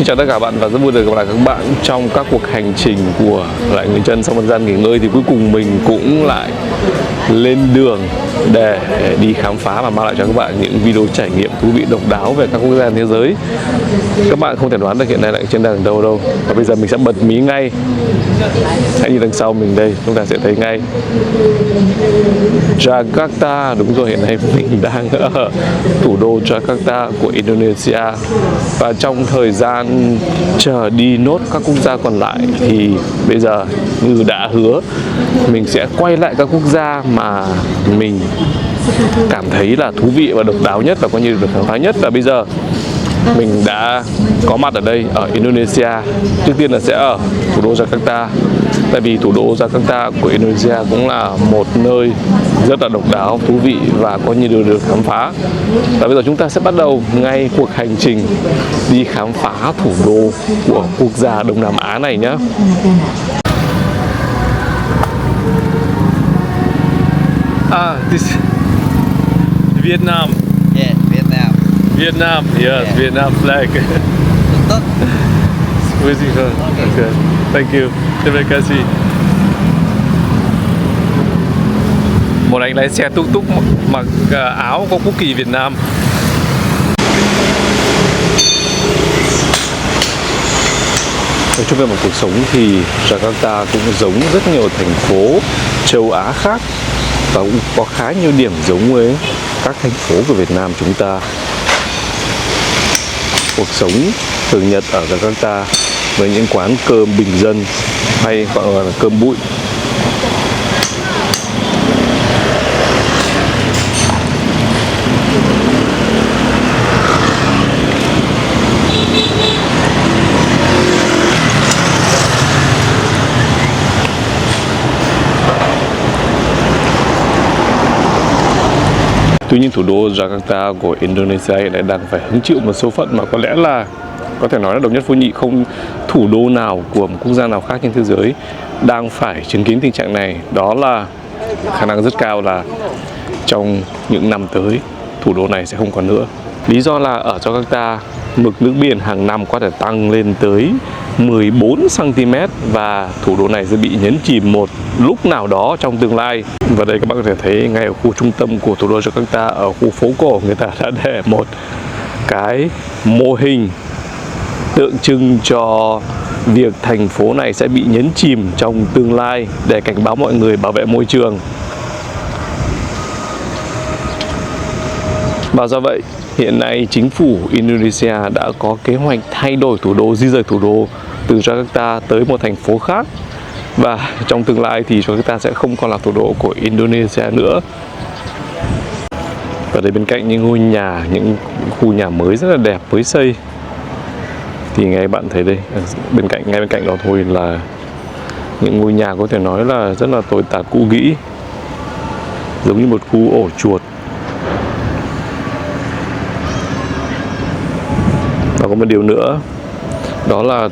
Xin chào tất cả bạn và rất vui được gặp lại các bạn trong các cuộc hành trình của lại người chân sau một gian nghỉ ngơi. Thì cuối cùng mình cũng lại lên đường để đi khám phá và mang lại cho các bạn những video trải nghiệm thú vị độc đáo về các quốc gia trên thế giới. Các bạn không thể đoán được hiện nay lại trên đường đâu. Và bây giờ mình sẽ bật mí ngay. Hãy nhìn đằng sau mình đây, chúng ta sẽ thấy ngay Jakarta. Đúng rồi, hiện nay mình đang ở thủ đô Jakarta của Indonesia. Và trong thời gian chờ đi nốt các quốc gia còn lại thì bây giờ như đã hứa, mình sẽ quay lại các quốc gia mà mình cảm thấy là thú vị và độc đáo nhất và coi như được khám phá nhất. Và bây giờ mình đã có mặt ở đây, ở Indonesia. Trước tiên là sẽ ở thủ đô Jakarta. Tại vì thủ đô Jakarta của Indonesia cũng là một nơi rất là độc đáo, thú vị và có như được khám phá. Và bây giờ chúng ta sẽ bắt đầu ngay cuộc hành trình đi khám phá thủ đô của quốc gia Đông Nam Á này nhé. This Vietnam. Yeah, Vietnam. Vietnam, yes, Yeah. Vietnam flag. Where's it from? Okay, thank you. Terima kasih. Một anh lái xe tuk tuk mặc áo có quốc kỳ Việt Nam. Nói chung về một cuộc sống thì Jakarta cũng giống rất nhiều thành phố châu Á khác và cũng có khá nhiều điểm giống với các thành phố của Việt Nam chúng ta. Cuộc sống thường nhật ở Jakarta với những quán cơm bình dân hay gọi là cơm bụi. Tuy nhiên thủ đô Jakarta của Indonesia hiện nay đang phải hứng chịu một số phận mà có lẽ là có thể nói là độc nhất vô nhị, không thủ đô nào của một quốc gia nào khác trên thế giới đang phải chứng kiến tình trạng này. Đó là khả năng rất cao là trong những năm tới thủ đô này sẽ không còn nữa. Lý do là ở Jakarta mực nước biển hàng năm có thể tăng lên tới 14 cm và thủ đô này sẽ bị nhấn chìm một lúc nào đó trong tương lai. Và đây các bạn có thể thấy ngay ở khu trung tâm của thủ đô Jakarta, ở khu phố cổ, người ta đã để một cái mô hình tượng trưng cho việc thành phố này sẽ bị nhấn chìm trong tương lai để cảnh báo mọi người bảo vệ môi trường. Và do vậy, hiện nay chính phủ Indonesia đã có kế hoạch thay đổi thủ đô, di rời thủ đô từ Jakarta tới một thành phố khác. Và trong tương lai thì Jakarta sẽ không còn là thủ đô của Indonesia nữa. Và đây bên cạnh những ngôi nhà, những khu nhà mới rất là đẹp mới xây, thì ngay bạn thấy đây, ngay bên cạnh đó thôi là những ngôi nhà có thể nói là rất là tồi tàn cũ kỹ, giống như một khu ổ chuột. Và có một điều nữa, đó là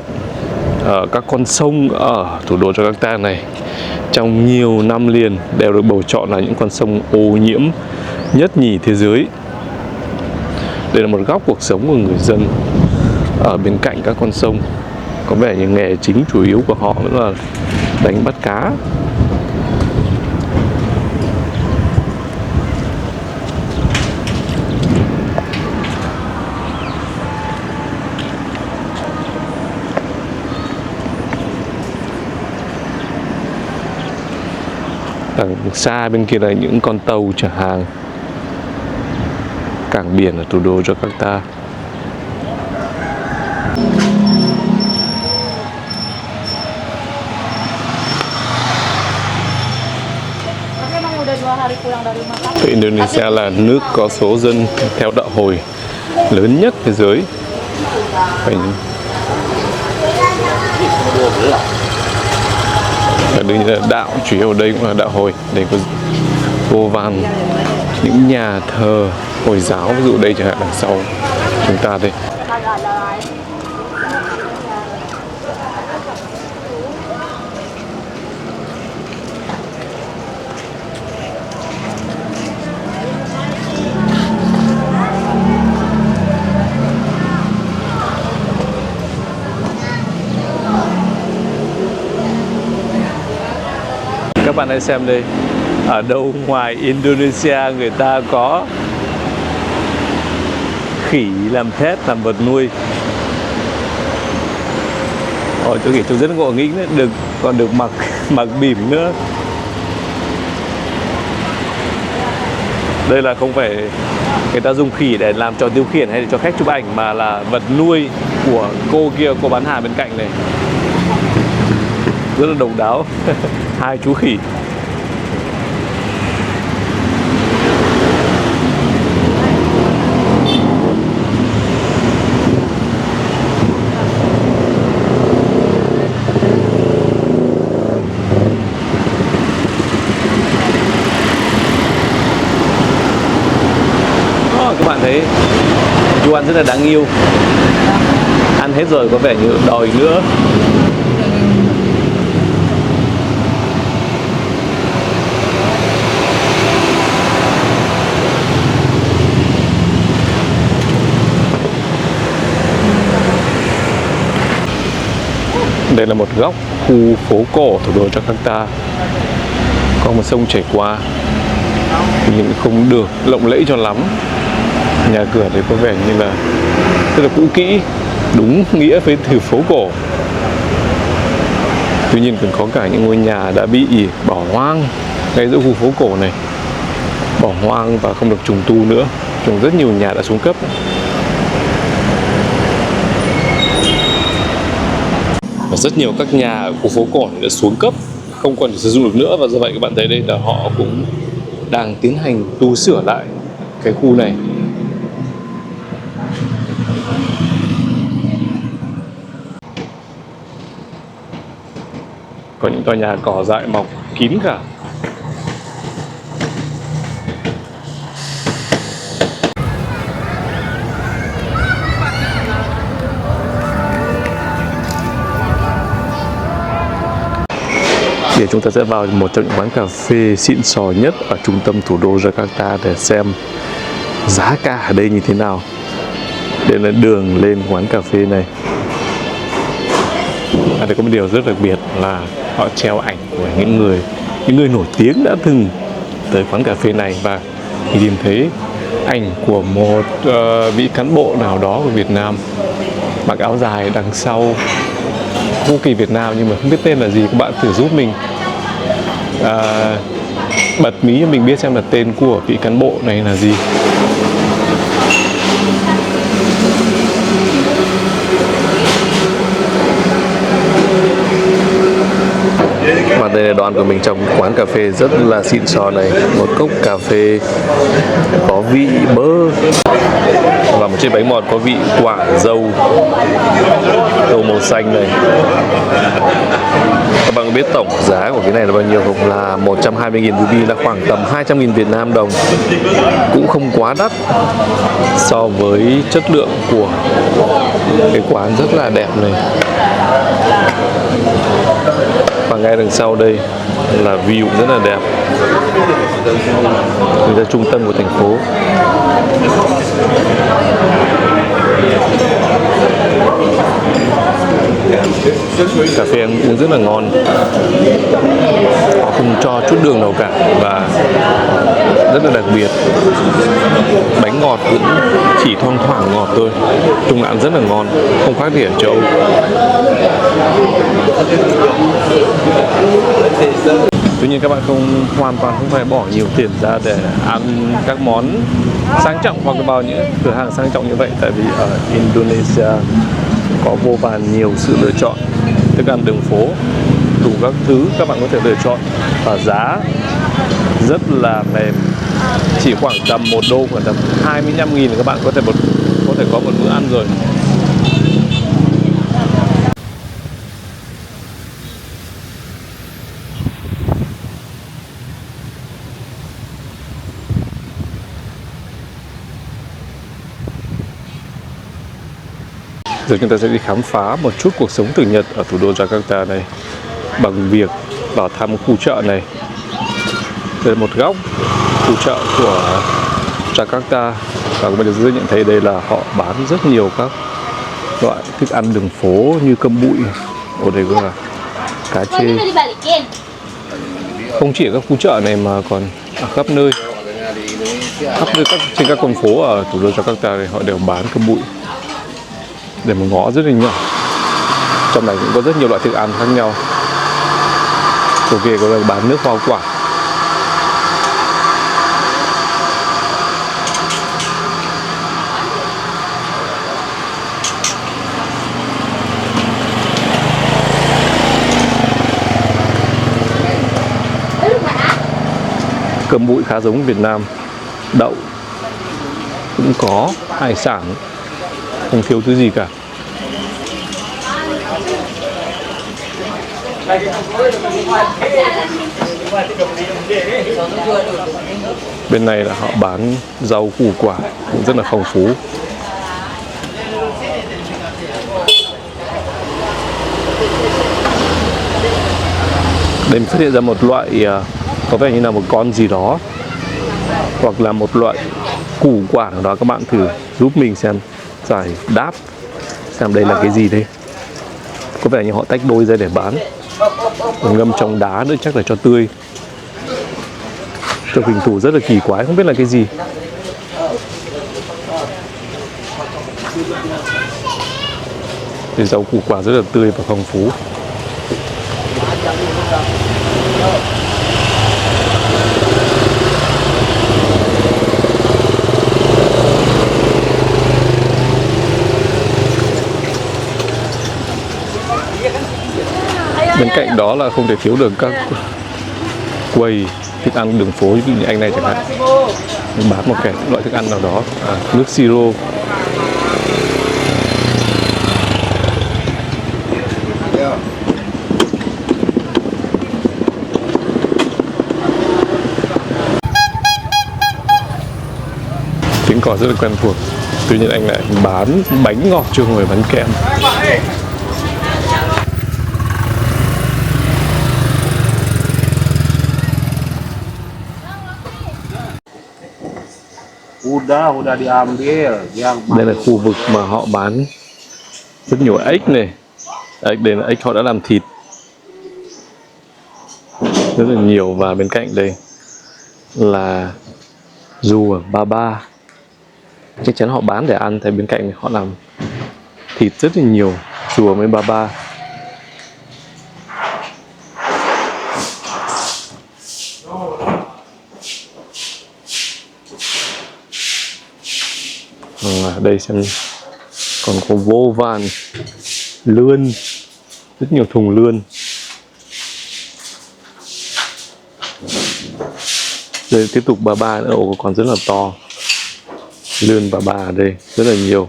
các con sông ở thủ đô Jakarta này trong nhiều năm liền đều được bầu chọn là những con sông ô nhiễm nhất nhì thế giới. Đây là một góc cuộc sống của người dân ở bên cạnh các con sông. Có vẻ như nghề chính chủ yếu của họ vẫn là đánh bắt cá. Đằng xa bên kia là những con tàu chở hàng. Cảng biển ở thủ đô Jakarta. Indonesia là nước có số dân theo đạo Hồi lớn nhất thế giới. Và đương nhiên là đạo chủ yếu ở đây cũng là đạo Hồi. Đây có vô vàn những nhà thờ Hồi giáo, ví dụ đây chẳng hạn đằng sau chúng ta đây. bạn hãy xem đây. Ở đâu ngoài Indonesia người ta có khỉ làm thết, làm vật nuôi. Tôi nghĩ trông rất ngộ nghĩnh đấy, còn được mặc bỉm nữa. Đây là không phải người ta dùng khỉ để làm trò tiêu khiển hay để cho khách chụp ảnh, mà là vật nuôi của cô kia, cô bán hàng bên cạnh này. Rất là độc đáo. Hai chú khỉ. Các bạn thấy chú ăn rất là đáng yêu. Ăn hết rồi có vẻ như đòi nữa. Đây là một góc khu phố cổ thủ đô Jakarta. Có một sông chảy qua, nhưng không được lộng lẫy cho lắm. Nhà cửa thì có vẻ như là rất là cũ kỹ, đúng nghĩa với từ phố cổ. Tuy nhiên còn có cả những ngôi nhà đã bị bỏ hoang ngay giữa khu phố cổ này. Bỏ hoang và không được trùng tu nữa. Trùng rất nhiều nhà đã xuống cấp. Và rất nhiều các nhà ở khu phố cổ đã xuống cấp, không còn sử dụng được nữa. Và do vậy các bạn thấy đây là họ cũng đang tiến hành tu sửa lại cái khu này. Có những tòa nhà cỏ dại mọc kín cả. Thì chúng ta sẽ vào một trong những quán cà phê xịn sò nhất ở trung tâm thủ đô Jakarta để xem giá cả ở đây như thế nào. Đây là đường lên quán cà phê này. Ở đây có một điều rất đặc biệt là họ treo ảnh của những người nổi tiếng đã từng tới quán cà phê này, và nhìn thấy ảnh của một vị cán bộ nào đó của Việt Nam mặc áo dài đằng sau quốc kỳ Việt Nam, nhưng mà không biết tên là gì. Các bạn thử giúp mình bật mí cho mình biết xem là tên của vị cán bộ này là gì. Và đây là đoàn của mình trong quán cà phê rất là xịn sò này. Một cốc cà phê có vị bơ và một chiếc bánh ngọt có vị quả dâu màu xanh này. Các bạn có biết tổng giá của cái này là bao nhiêu không? Là 120.000 ruby, là khoảng tầm 200.000 Việt Nam đồng. Cũng không quá đắt so với chất lượng của cái quán rất là đẹp này. Và ngay đằng sau đây là view rất là đẹp, từ ra trung tâm của thành phố. Cà phê em uống rất là ngon, họ không cho chút đường nào cả và rất là đặc biệt. Bánh ngọt cũng chỉ thoang thoảng ngọt thôi, chung là ăn rất là ngon, không khác gì ở châu Âu. Tuy nhiên các bạn hoàn toàn không phải bỏ nhiều tiền ra để ăn các món sang trọng hoặc là vào những cửa hàng sang trọng như vậy, tại vì ở Indonesia có vô vàn nhiều sự lựa chọn thức ăn đường phố, đủ các thứ các bạn có thể lựa chọn, và giá rất là mềm, chỉ khoảng tầm 1 đô, khoảng tầm 25.000 các bạn có thể có một bữa ăn rồi. Giờ chúng ta sẽ đi khám phá một chút cuộc sống thường nhật ở thủ đô Jakarta này bằng việc vào thăm khu chợ này. Đây là một góc khu chợ của Jakarta, và bây giờ dễ nhận thấy đây là họ bán rất nhiều các loại thức ăn đường phố như cơm bụi. Ở đây có là cá chê, Không chỉ ở các khu chợ này mà còn ở khắp nơi, trên các con phố ở thủ đô Jakarta này họ đều bán cơm bụi. Để một ngõ rất là nhỏ, trong này cũng có rất nhiều loại thức ăn khác nhau. Chỗ kia có là bán nước hoa quả. Cơm bụi khá giống Việt Nam, đậu cũng có, hải sản không thiếu thứ gì cả. Bên này là họ bán rau củ quả cũng rất là phong phú. Đây mình phát hiện ra một loại có vẻ như là một con gì đó, hoặc là một loại củ quả nào đó. Các bạn thử giúp mình xem, giải đáp xem đây là cái gì đây. Có vẻ như họ tách đôi ra để bán, ngâm trong đá nữa, chắc là cho tươi. Trong hình thù rất là kỳ quái, không biết là cái gì. Thì rau củ quả rất là tươi và phong phú. Bên cạnh đó là không thể thiếu được các quầy thức ăn đường phố, như anh này chẳng hạn, bán một cái loại thức ăn nào đó, nước siro. Tiếng còi rất là quen thuộc. Tuy nhiên anh lại bán bánh ngọt chứ không phải bán kem. Udah diambil yang Đây là khu vực mà họ bán rất nhiều ếch này. Đây là ếch họ đã làm thịt rất là nhiều. Và bên cạnh đây là rùa baba. Chắc chắn họ bán để ăn, tại bên cạnh này họ làm thịt rất là nhiều rùa với baba. Ở đây xem còn có vô vàn lươn, rất nhiều thùng lươn. Rồi tiếp tục baba nữa, còn rất là to. Lươn baba ở đây rất là nhiều.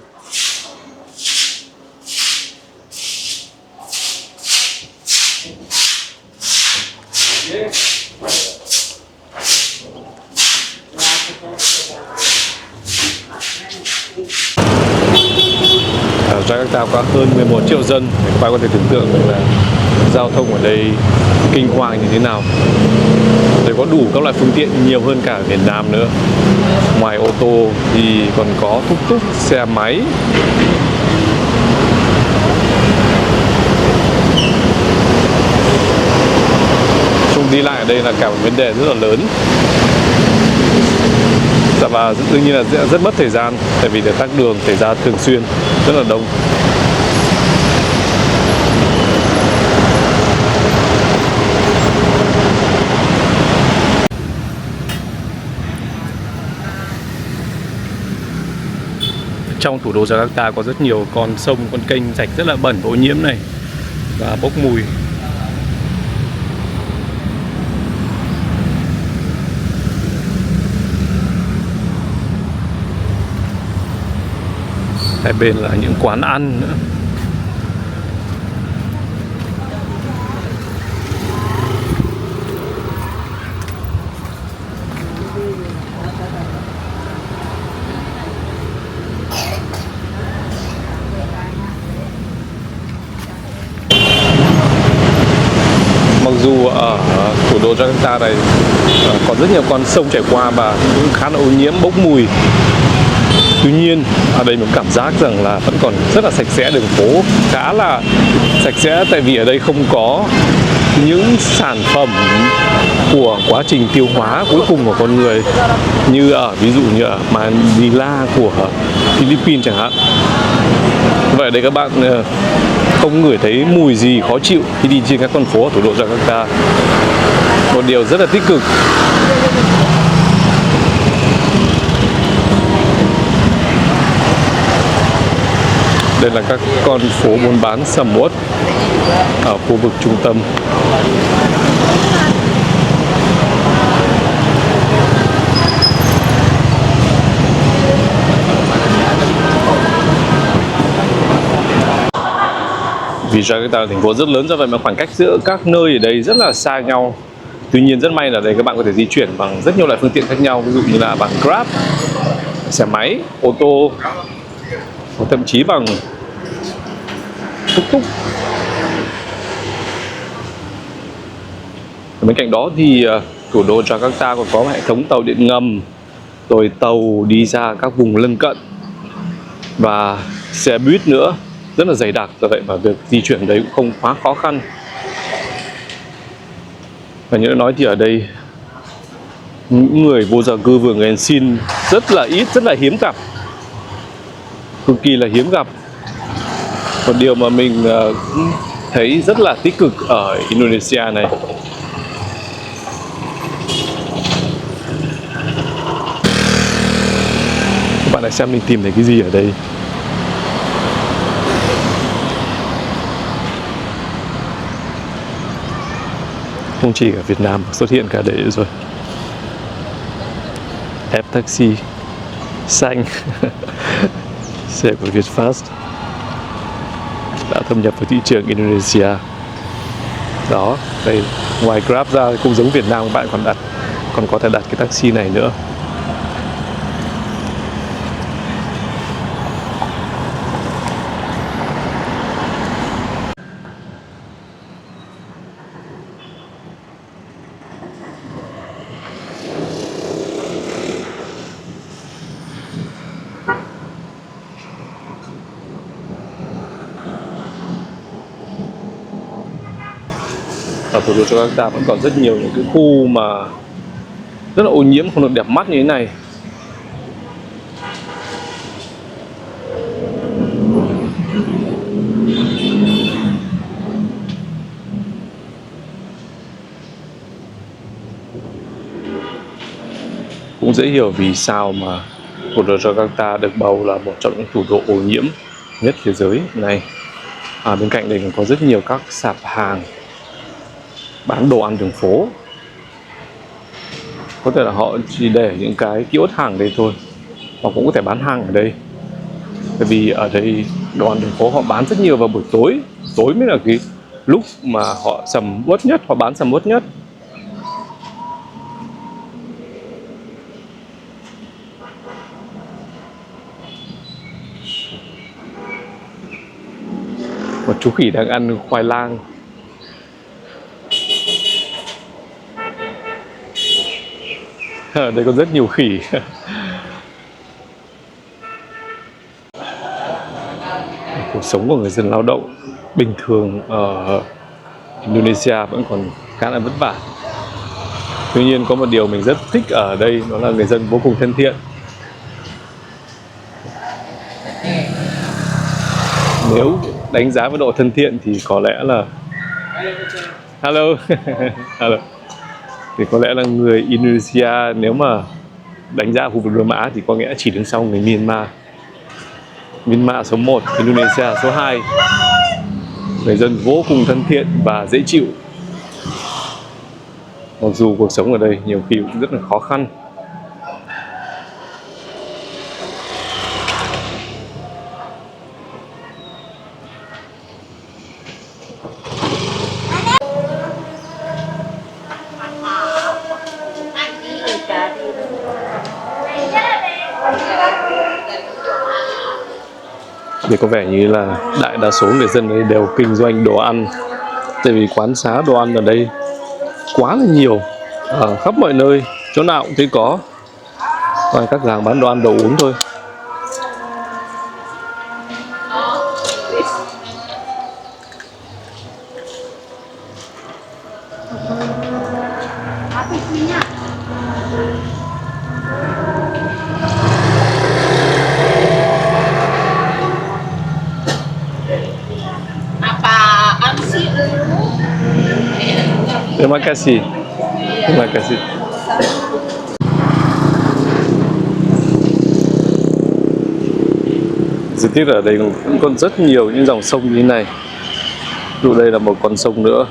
Jakarta có hơn 11 triệu dân, các bạn có thể tưởng tượng là giao thông ở đây kinh hoàng như thế nào. Đây có đủ các loại phương tiện nhiều hơn cả ở Việt Nam nữa. Ngoài ô tô thì còn có tuk tuk, xe máy. Chung đi lại ở đây là cả một vấn đề rất là lớn. Và đương nhiên là rất mất thời gian, tại vì để tắc đường xảy ra thường xuyên, rất là đông. Trong thủ đô Jakarta có rất nhiều con sông, con kênh rạch rất là bẩn, ô nhiễm này và bốc mùi. Hai bên là những quán ăn nữa. Mặc dù ở thủ đô Jakarta này có rất nhiều con sông chảy qua và cũng khá là ô nhiễm, bốc mùi. Tuy nhiên ở đây mình cảm giác rằng là vẫn còn rất là sạch sẽ, đường phố khá là sạch sẽ, tại vì ở đây không có những sản phẩm của quá trình tiêu hóa cuối cùng của con người, như ở ví dụ như ở Manila của Philippines chẳng hạn. Vậy đấy các bạn không ngửi thấy mùi gì khó chịu khi đi trên các con phố ở thủ đô Jakarta. Một điều rất là tích cực. Đây là các con phố buôn bán sầm uất ở khu vực trung tâm. Vì Jakarta là thành phố rất lớn, do vậy mà khoảng cách giữa các nơi ở đây rất là xa nhau. Tuy nhiên rất may là đây các bạn có thể di chuyển bằng rất nhiều loại phương tiện khác nhau, ví dụ như là bằng Grab, xe máy, ô tô, hoặc thậm chí bằng tuk-tuk. Bên cạnh đó thì thủ đô Jakarta còn có hệ thống tàu điện ngầm, rồi tàu đi ra các vùng lân cận và xe buýt nữa, rất là dày đặc, do vậy mà việc di chuyển đấy cũng không quá khó khăn. Và như đã nói thì ở đây những người vô gia cư vừa người xin rất là ít, rất là hiếm gặp, cực kỳ là hiếm gặp. Một điều mà mình thấy rất là tích cực ở Indonesia này. Các bạn hãy xem mình tìm thấy cái gì ở đây. Không chỉ ở Việt Nam xuất hiện cả đấy rồi. App taxi xanh xe của VietFast đã thâm nhập vào thị trường Indonesia. Đó, đây ngoài Grab ra cũng giống Việt Nam, các bạn còn có thể đặt cái taxi này nữa. Ở thủ đô Jakarta vẫn còn rất nhiều những cái khu mà rất là ô nhiễm, không được đẹp mắt như thế này. Cũng dễ hiểu vì sao mà thủ đô Jakarta được bầu là một trong những thủ đô ô nhiễm nhất thế giới này. Bên cạnh đây còn có rất nhiều các sạp hàng bán đồ ăn đường phố. Có thể là họ chỉ để những cái kiosk hàng đây thôi, hoặc cũng có thể bán hàng ở đây. Tại vì ở đây đồ ăn đường phố họ bán rất nhiều vào buổi tối. Tối mới là cái lúc mà họ sầm uất nhất, họ bán sầm uất nhất. Một chú khỉ đang ăn khoai lang. Ở đây có rất nhiều khỉ. Cuộc sống của người dân lao động bình thường ở Indonesia vẫn còn khá là vất vả. Tuy nhiên có một điều mình rất thích ở đây, đó là người dân vô cùng thân thiện. Nếu đánh giá với độ thân thiện thì có lẽ là hello hello thì có lẽ là người Indonesia, nếu mà đánh giá khu vực Đông Nam Á thì có nghĩa chỉ đứng sau người Myanmar. Myanmar số 1, Indonesia số 2. Người dân vô cùng thân thiện và dễ chịu. Mặc dù cuộc sống ở đây nhiều khi cũng rất là khó khăn. Thì có vẻ như là đại đa số người dân đây đều kinh doanh đồ ăn. Tại vì quán xá đồ ăn ở đây quá là nhiều, ở khắp mọi nơi, chỗ nào cũng thấy có. Ngoài các hàng bán đồ ăn đồ uống thôi. Apaan sih lu? Terima kasih. Terima kasih. Rất tiếc là ở đây cũng còn rất nhiều những dòng sông như thế này. Ví dụ đây là một con sông nữa.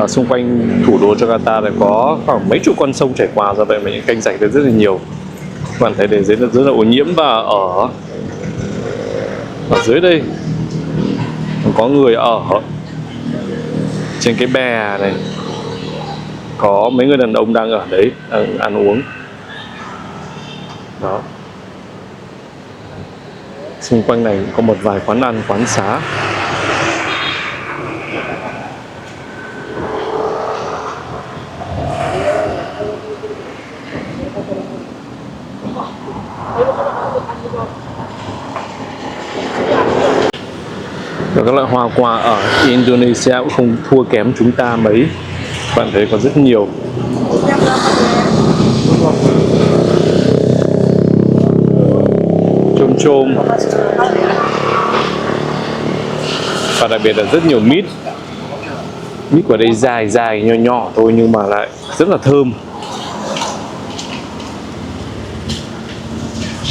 Xung quanh thủ đô Jakarta này có khoảng mấy chục con sông chảy qua, do vậy mà những kênh rạch đây rất là nhiều. Các bạn thấy để dưới rất là ô nhiễm, và ở dưới đây có người ở trên cái bè này, có mấy người đàn ông đang ở đấy đang ăn uống đó. Xung quanh này có một vài quán ăn, quán xá. Và các loại hoa quả ở Indonesia cũng không thua kém chúng ta mấy. Bạn thấy có rất nhiều. Chôm và đặc biệt là rất nhiều mít. Mít của đây dài dài nhỏ nhỏ thôi nhưng mà lại rất là thơm.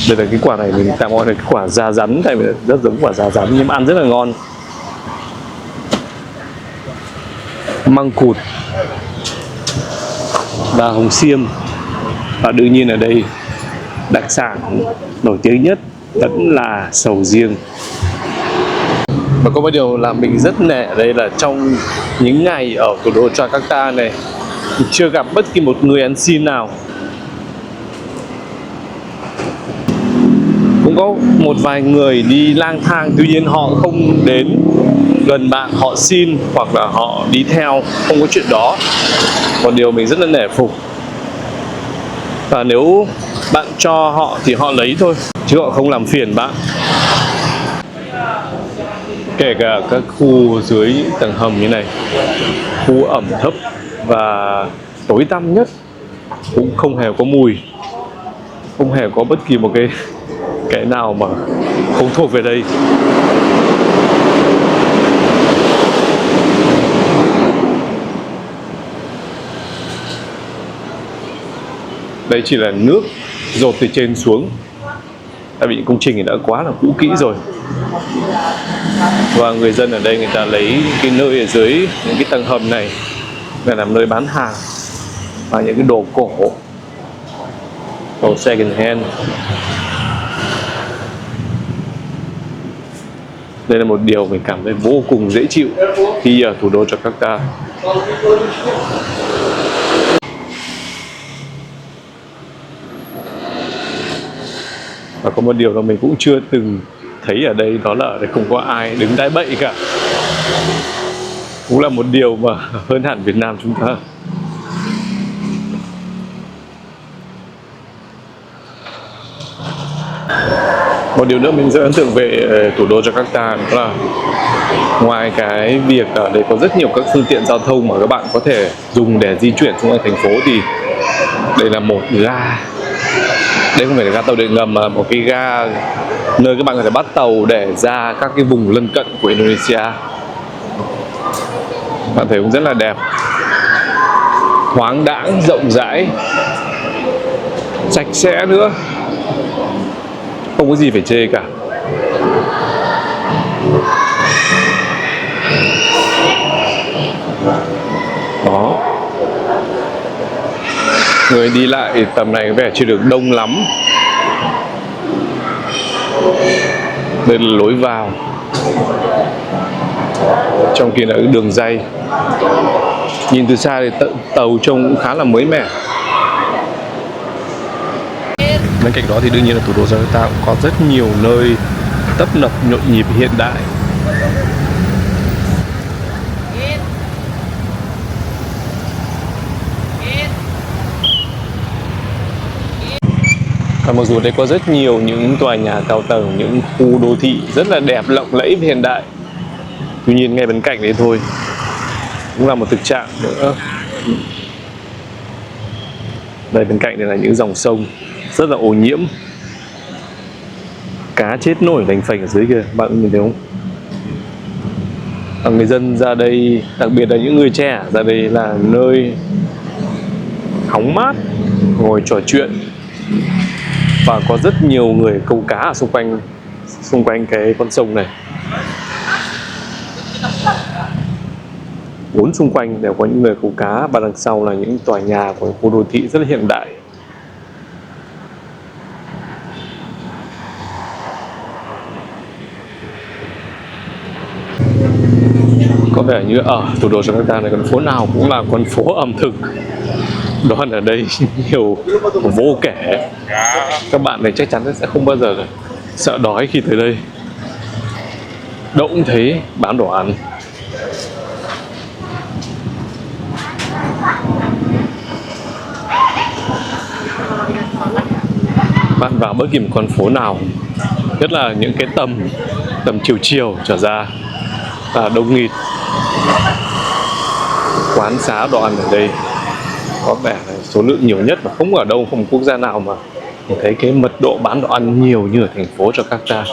Đây là cái quả này mình tạm gọi là cái quả da rắn, tại vì rất giống quả da rắn nhưng mà ăn rất là ngon. Măng cụt và hồng xiêm. Và đương nhiên ở đây đặc sản nổi tiếng nhất vẫn là sầu riêng. Và có một điều làm mình rất nể ở đây là trong những ngày ở thủ đô Jakarta này, mình chưa gặp bất kỳ một người ăn xin nào. Cũng có một vài người đi lang thang, tuy nhiên họ không đến gần bạn họ xin, hoặc là họ đi theo, không có chuyện đó. Một điều mình rất là nể phục. Và nếu bạn cho họ thì họ lấy thôi, chứ họ không làm phiền bạn. Kể cả các khu dưới những tầng hầm như này, khu ẩm thấp và tối tăm nhất cũng không hề có mùi, không hề có bất kỳ một cái nào mà không thuộc về đây. Đây chỉ là nước dột từ trên xuống, tại vì công trình đã quá là cũ kỹ rồi. Và người dân ở đây người ta lấy cái nơi ở dưới những cái tầng hầm này để làm nơi bán hàng và những cái đồ cổ, đồ second hand. Đây là một điều mình cảm thấy vô cùng dễ chịu khi ở thủ đô Jakarta. Và có một điều mà mình cũng chưa từng thấy ở đây, đó là ở đây không có ai đứng đái bậy cả. Cũng là một điều mà hơn hẳn Việt Nam chúng ta. Một điều nữa mình rất ấn tượng về thủ đô Jakarta đó là ngoài cái việc ở đây có rất nhiều các phương tiện giao thông mà các bạn có thể dùng để di chuyển xung quanh thành phố, thì đây là một ga. Đây không phải là ga tàu điện ngầm mà một cái ga nơi các bạn có thể bắt tàu để ra các cái vùng lân cận của Indonesia. Bạn thấy cũng rất là đẹp, thoáng đãng, rộng rãi, sạch sẽ nữa, không có gì phải chê cả. Đó, người đi lại tầm này có vẻ chưa được đông lắm. Đây là lối vào, trong kia là cái đường ray. Nhìn từ xa thì tàu trông cũng khá là mới mẻ. Bên cạnh đó thì đương nhiên là thủ đô Jakarta cũng có rất nhiều nơi tấp nập nhộn nhịp hiện đại. Và mặc dù đây có rất nhiều những tòa nhà cao tầng, những khu đô thị rất là đẹp, lộng lẫy và hiện đại, tuy nhiên ngay bên cạnh đấy thôi cũng là một thực trạng nữa. Đây bên cạnh đây là những dòng sông rất là ô nhiễm, cá chết nổi lành phành ở dưới kia, bạn nhìn thấy không? Và người dân ra đây, đặc biệt là những người trẻ ra đây là nơi hóng mát, ngồi trò chuyện, và có rất nhiều người câu cá ở xung quanh cái con sông này. Bốn xung quanh đều có những người câu cá, và đằng sau là những tòa nhà của khu đô thị rất là hiện đại. Có vẻ như ở thủ đô Jakarta này, con phố nào cũng là con phố ẩm thực. Đồ ăn ở đây nhiều vô kể. Các bạn này chắc chắn sẽ không bao giờ sợ đói khi tới đây. Đâu cũng thấy bán đồ ăn. Bạn vào bất kỳ một con phố nào, nhất là những cái tầm chiều chiều trở ra là đông nghịt. Quán xá đồ ăn ở đây có vẻ là số lượng nhiều nhất, mà không ở đâu, không quốc gia nào mà mình thấy cái mật độ bán đồ ăn nhiều như ở thành phố Jakarta.